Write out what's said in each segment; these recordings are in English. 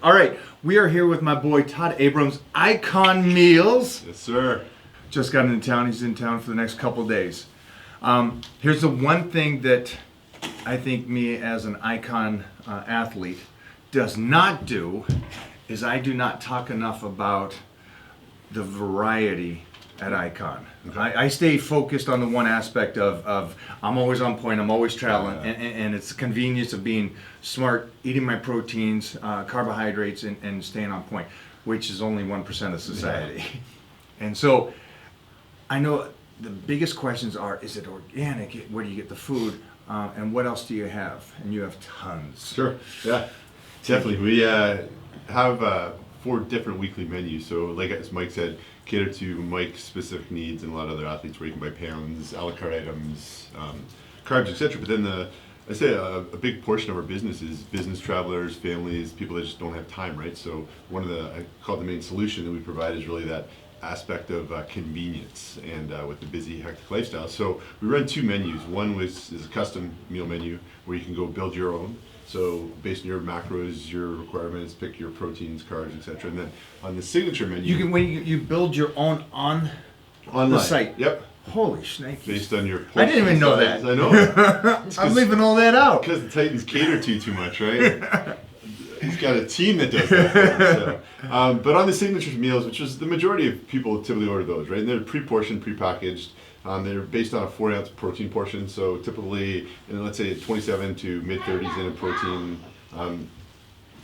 All right, we are here with my boy Todd Abrams, Icon Meals. Yes, sir. Just got into town. He's in town for the next couple days. Here's the one thing that I think me as an Icon athlete does not do is I do not talk enough about the variety at Icon. Okay. I stay focused on the one aspect of I'm always on point, I'm always traveling, and it's the convenience of being smart, eating my proteins, carbohydrates, and staying on point, which is only 1% of society. Yeah. And so I know the biggest questions are, is it organic? Where do you get the food? And what else do you have? And you have tons. Sure, yeah, definitely. We have 4 different weekly menus. So like as Mike said, cater to Mike's specific needs and a lot of other athletes where you can buy pounds, a la carte items, carbs, etc. But then I say a big portion of our business is business travelers, families, people that just don't have time, right? So one of I call it the main solution that we provide is really that aspect of convenience and with the busy, hectic lifestyle. So we run 2 menus. One is a custom meal menu where you can go build your own. So based on your macros, your requirements, pick your proteins, carbs, etc. And then on the signature menu, you build your own online the site. Yep. Holy snake! Based on your I didn't even know size. that. I know. I'm leaving all that out because the Titans cater to you too much, right? He's got a team that does that. So. But on the signature meals, which is the majority of people typically order those, right? And they're pre-portioned, pre-packaged. They're based on a 4-ounce protein portion. So typically, let's say 27 to mid-30s in a protein.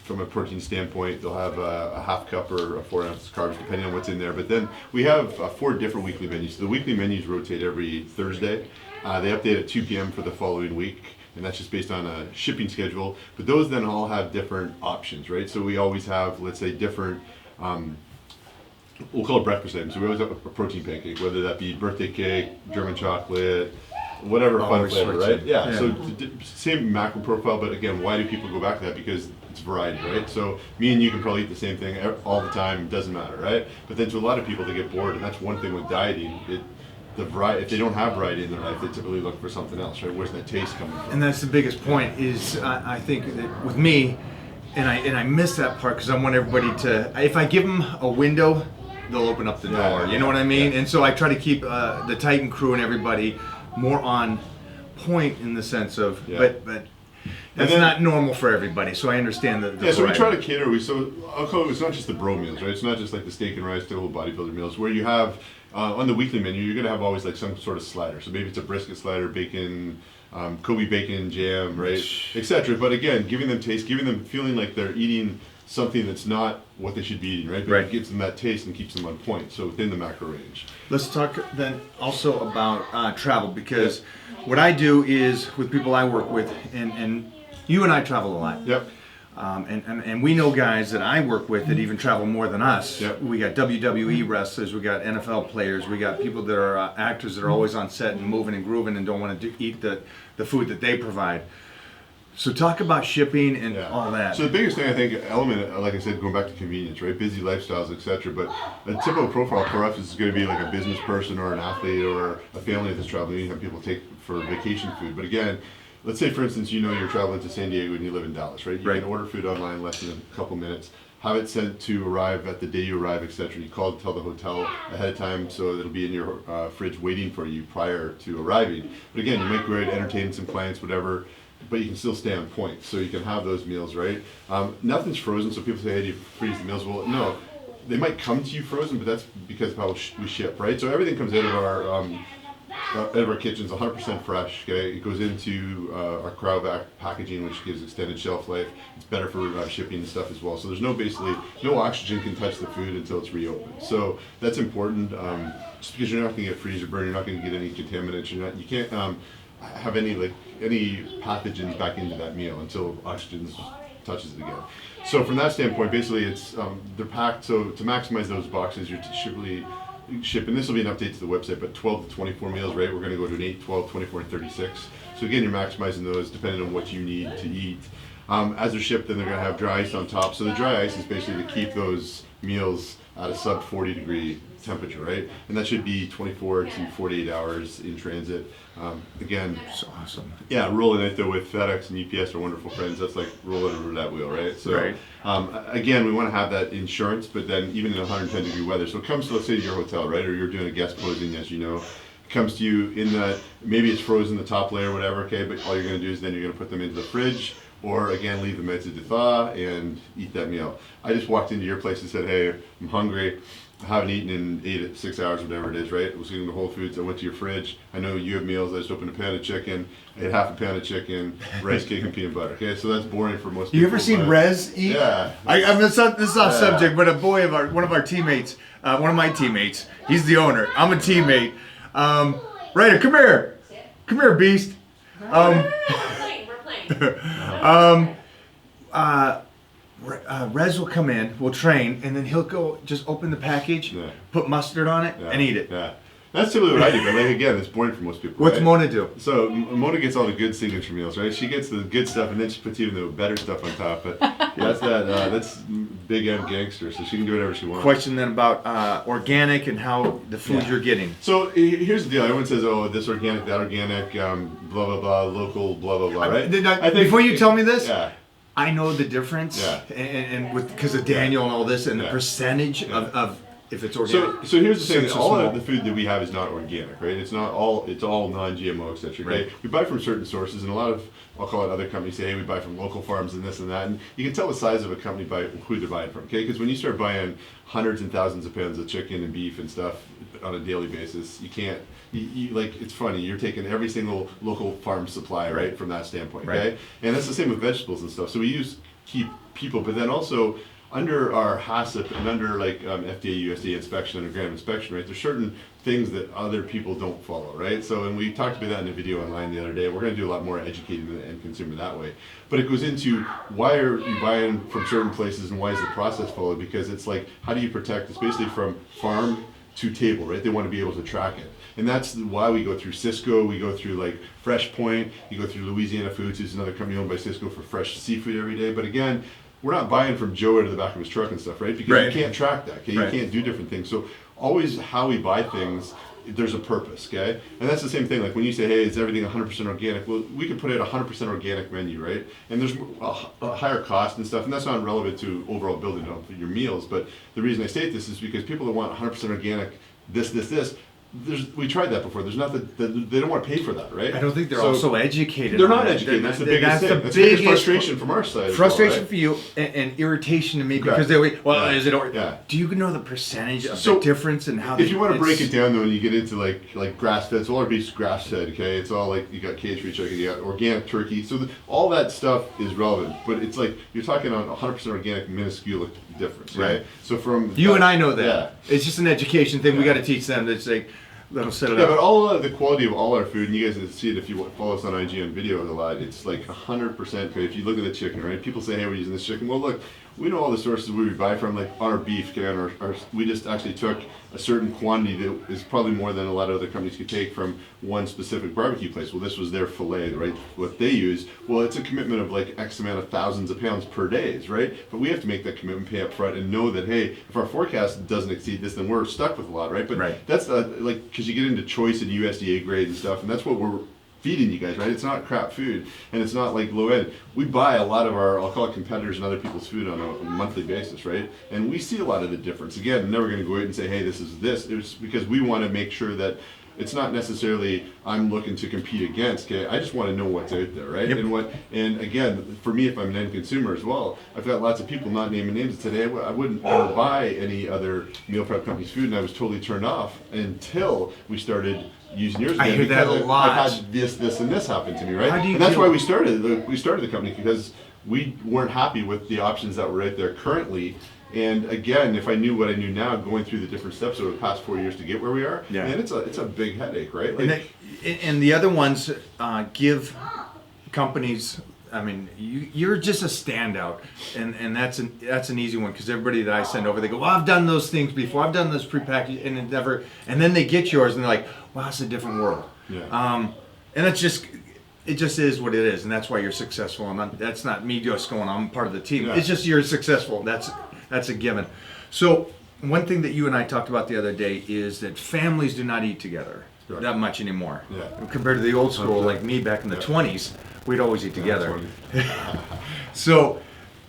From a protein standpoint, they'll have a half cup or a 4-ounce carbs, depending on what's in there. But then we have 4 different weekly menus. So the weekly menus rotate every Thursday. They update at 2 p.m. for the following week. And that's just based on a shipping schedule. But those then all have different options, right? So we always have, let's say, different, we'll call it breakfast items. So we always have a protein pancake, whether that be birthday cake, German chocolate, whatever fun flavor, right? Yeah, so same macro profile, but again, why do people go back to that? Because it's variety, right? So me and you can probably eat the same thing all the time, it doesn't matter, right? But then to a lot of people, they get bored, and that's one thing with dieting. If they don't have variety in their life, they typically look for something else, right? Where's that taste coming from? And that's the biggest point is I think that with me, and I miss that part because I want everybody to, if I give them a window, they'll open up the door, you know what I mean? Yeah. And so I try to keep the Titan crew and everybody more on point in the sense of, but that's not normal for everybody, so I understand the so we variety. try to cater, I'll call it's not just the bro meals, right? It's not just like the steak and rice, typical bodybuilder meals, where you have, on the weekly menu, you're going to have always like some sort of slider. So maybe it's a brisket slider, bacon, Kobe bacon, jam, right, etc. But again, giving them taste, giving them feeling like they're eating something that's not what they should be eating, right? But it gives them that taste and keeps them on point, so within the macro range. Let's talk then also about travel, because what I do is with people I work with, and you and I travel a lot. Yep. And we know guys that I work with that even travel more than us. Yep. We got WWE wrestlers, we got NFL players, we got people that are actors that are always on set and moving and grooving and don't want to eat the food that they provide. So talk about shipping and all that. So the biggest thing I think, element, like I said, going back to convenience, right? Busy lifestyles, etc. But a typical profile for us is going to be like a business person or an athlete or a family that's traveling. You have people take for vacation food. But again, let's say, for instance, you're traveling to San Diego and you live in Dallas, right? You can order food online less than a couple minutes, have it sent to arrive at the day you arrive, etc. You call to tell the hotel ahead of time so it'll be in your fridge waiting for you prior to arriving. But again, you make great entertaining some clients, whatever, but you can still stay on point. So you can have those meals, right? Nothing's frozen, so people say, hey, do you freeze the meals? Well, no. They might come to you frozen, but that's because of how we ship, right? So everything comes out of our kitchen's 100% fresh. Okay, it goes into our cryovac packaging, which gives extended shelf life. It's better for shipping and stuff as well. So there's no oxygen can touch the food until it's reopened. So that's important. Just because you're not going to get freezer burn, you're not going to get any contaminants. You can't have any pathogens back into that meal until oxygen touches it again. So from that standpoint, basically, it's they're packed. So to maximize those boxes, you're typically ship, and this will be an update to the website, but 12 to 24 meals, right? We're going to go to an 8, 12, 24, and 36. So again, you're maximizing those depending on what you need to eat. As they're shipped, then they're going to have dry ice on top. So the dry ice is basically to keep those meals at a sub 40 degree temperature, right? And that should be 24 to 48 hours in transit. Again, That's awesome. yeah, rolling it though with FedEx and UPS are wonderful friends. That's like rolling a roulette wheel, right? So, Right. Again, we want to have that insurance, but then even in 110-degree weather. So it comes to, let's say, your hotel, right? Or you're doing a guest posing, as you know. It comes to you in the, maybe it's frozen, the top layer, whatever, okay? But all you're going to do is then you're going to put them into the fridge, or again, leave them to thaw and eat that meal. I just walked into your place and said, hey, I'm hungry. I haven't eaten in 6 hours, whatever it is, right? I was eating the Whole Foods. I went to your fridge. I know you have meals. I just opened a pan of chicken. I ate half a pan of chicken, rice cake, and peanut butter. Okay, so that's boring for most people. You ever seen but- Rez eat? Yeah. I mean, this is off subject, but one of our teammates, one of my teammates, he's the owner. I'm a teammate. Ryder, come here, beast. We're playing. Rez will come in, we'll train, and then he'll go just open the package, Yeah. put mustard on it, Yeah. and eat it. Yeah. That's typically what I do, but like again, it's boring for most people. What's right? Mona do? So Mona gets all the good signature meals, right? She gets the good stuff, and then she puts even the better stuff on top. But that's big M gangster, so she can do whatever she wants. Question then about organic and how the food Yeah. you're getting. So here's the deal. Everyone says, "Oh, this organic, that organic, blah blah blah, local, blah blah blah." Right? Before you tell me this, yeah. I know the difference, Yeah. and with because of Daniel and all this, and the Yeah. percentage Yeah. of if it's organic. So here's the thing: So all small. of the food that we have is not organic, right? It's all non-GMO, etc. Okay? Right. We buy from certain sources, and a lot of, I'll call it, other companies say, hey, we buy from local farms and this and that, and you can tell the size of a company by who they're buying from, okay? Because when you start buying hundreds and thousands of pounds of chicken and beef and stuff on a daily basis, you can't. You like, it's funny. You're taking every single local farm supply, right, from that standpoint, okay? Right. And that's the same with vegetables and stuff. So we use key people, but then also, under our HACCP and under like FDA, USDA inspection and gram inspection, right? There's certain things that other people don't follow, right? So, and we talked about that in a video online the other day. We're going to do a lot more educating the end consumer that way. But it goes into why are you buying from certain places and why is the process followed? Because it's like, how do you protect? It's basically from farm to table, right? They want to be able to track it. And that's why we go through Cisco, we go through like Fresh Point, you go through Louisiana Foods, who's another company owned by Cisco for fresh seafood every day. But again, we're not buying from Joe out of the back of his truck and stuff, right? Because Right. you can't track that, okay? You Right. can't do different things. So always how we buy things, there's a purpose, okay? And that's the same thing, like when you say, hey, is everything 100% organic? Well, we could put out a 100% organic menu, right? And there's a higher cost and stuff, and that's not relevant to overall building up your meals. But the reason I state this is because people that want 100% organic, this, we tried that before. There's nothing, they don't want to pay for that, right? I don't think they're So- also educated. They're on not it. educated. That's the That's biggest thing. the That's the biggest biggest frustration from our side. as well, frustration right? for you and irritation to me Correct. because they well Yeah. is it Yeah. do you know the percentage of So, the difference and how If you want to break it down though, and you get into like grass fed, so all our beef's grass fed, okay? It's all like you got cage-free chicken, you got organic turkey, so all that stuff is relevant. But it's like you're talking on 100% organic, minuscule difference, right? Right. So from you and I know that Yeah. it's just an education thing we Yeah. got to teach them. It's like let them set it Yeah, up. but all the quality of all our food, and you guys can see it if you follow us on IG and video a lot, it's like 100% good. If you look at the chicken, right? People say, hey, we're using this chicken. Well, look, we know all the sources where we buy from, like on our beef, okay, on we just actually took a certain quantity that is probably more than a lot of other companies could take from one specific barbecue place. Well, this was their filet, right? What they use, well, it's a commitment of like X amount of thousands of pounds per day, right? But we have to make that commitment, pay up front, and know that, hey, if our forecast doesn't exceed this, then we're stuck with a lot, right? But Right. that's like, because you get into choice and USDA grade and stuff, and that's what we're feeding you guys, right? It's not crap food, and it's not like low end. We buy a lot of our, I'll call it competitors and other people's food on a monthly basis, right? And we see a lot of the difference. Again, I'm never going to go out and say, hey, this is this. It's because we want to make sure that it's not necessarily I'm looking to compete against, okay? I just want to know what's out there, right? Yep. And again, for me, if I'm an end consumer as well, I've got lots of people not naming names that said, hey, I wouldn't ever buy any other meal prep company's food, and I was totally turned off until we started using yours. I again, hear that because a lot. I've had this, and this happen to me, right? How do you And that's deal- why we started the company, because we weren't happy with the options that were out there currently. And again, if I knew what I knew now, going through the different steps over the past 4 years to get where we are, Yeah. man, it's a big headache, right? And, Like, and the other ones give companies. I mean, you're just a standout, and that's an easy one because everybody that I send over, they go, well, I've done those things before. I've done this prepackaged, and it never. And then they get yours, and they're like, wow, it's a different world. Yeah. And it just is what it is, and that's why you're successful. And that's not me just going, I'm part of the team. Yeah. It's just you're successful. That's a given. So one thing that you and I talked about the other day is that families do not eat together Correct. that much anymore. Yeah. Compared to the old school, 100%. like me back in the Yeah. 20s, we'd always eat together. Yeah, So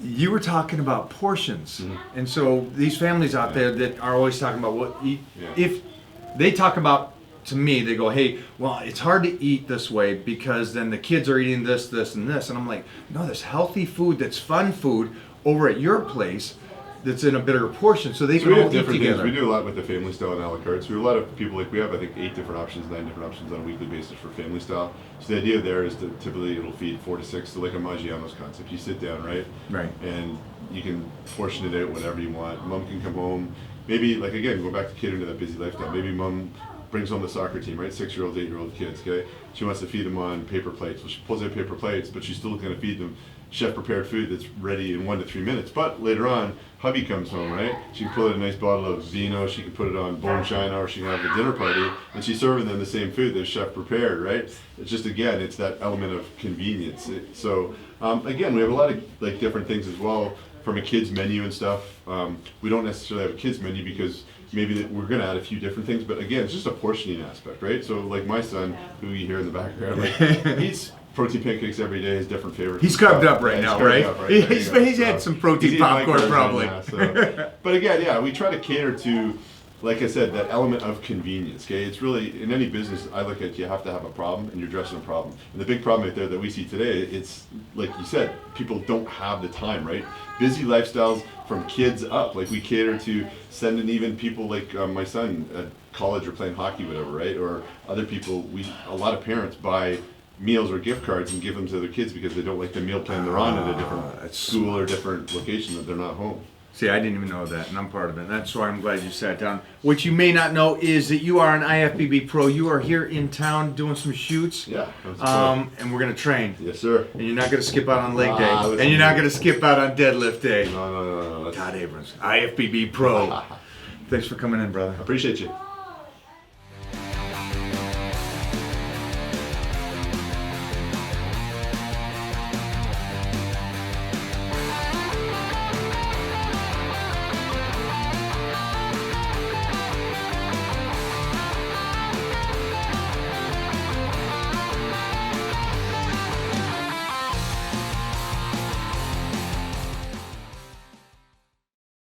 you were talking about portions, Mm-hmm. and so these families out there that are always talking about what eat. Yeah. If they talk about, to me, they go, "Hey, well, it's hard to eat this way because then the kids are eating this, this, and this," and I'm like, "No, there's healthy food that's fun food over at your place that's in a bigger portion, so they So can we all have eat different things. together." We do a lot with the family style and a la carte. So we have a lot of people, like we have I think 8 different options, 9 different options on a weekly basis for family style. So the idea there is that typically it'll feed 4 to 6, so like a Maggiano's concept. You sit down, right? Right. And you can portion it out whatever you want. Mom can come home. Maybe, like again, go back to catering to that busy lifestyle. Maybe mom brings home the soccer team, right? 6-year-olds, 8-year-old kids, okay? She wants to feed them on paper plates. Well, she pulls out paper plates, but she's still going to feed them chef-prepared food that's ready in 1 to 3 minutes. But later on, hubby comes home, right? She can pull out a nice bottle of vino, she can put it on bone china, or she can have a dinner party, and she's serving them the same food that's chef-prepared, right? It's just, again, it's that element of convenience. So, again, we have a lot of like different things as well from a kid's menu and stuff. We don't necessarily have a kid's menu because maybe that we're going to add a few different things, but again, it's just a portioning aspect, right? So like my son, who you hear in the background, like, eats protein pancakes every day, his different favorite. He's carved up right now, right? There He's you go. had some protein He's eating popcorn micros probably. right now, so. But again, yeah, we try to cater to, like I said, that element of convenience, okay? It's really, in any business, I look at you have to have a problem and you're addressing a problem. And the big problem right there that we see today, it's, like you said, people don't have the time, right? Busy lifestyles from kids up, like we cater to sending even people like my son at college or playing hockey, whatever, right? Or other people, a lot of parents buy meals or gift cards and give them to their kids because they don't like the meal plan they're on at a different school or different location that they're not home. See, I didn't even know that, and I'm part of it. That's why I'm glad you sat down. What you may not know is that you are an IFBB pro. You are here in town doing some shoots. Yeah. That's fun. And we're going to train. Yes, sir. And you're not going to skip out on leg day. listen And you're to not me. going to skip out on deadlift day. No. Todd Abrams, IFBB pro. Thanks for coming in, brother. Appreciate you.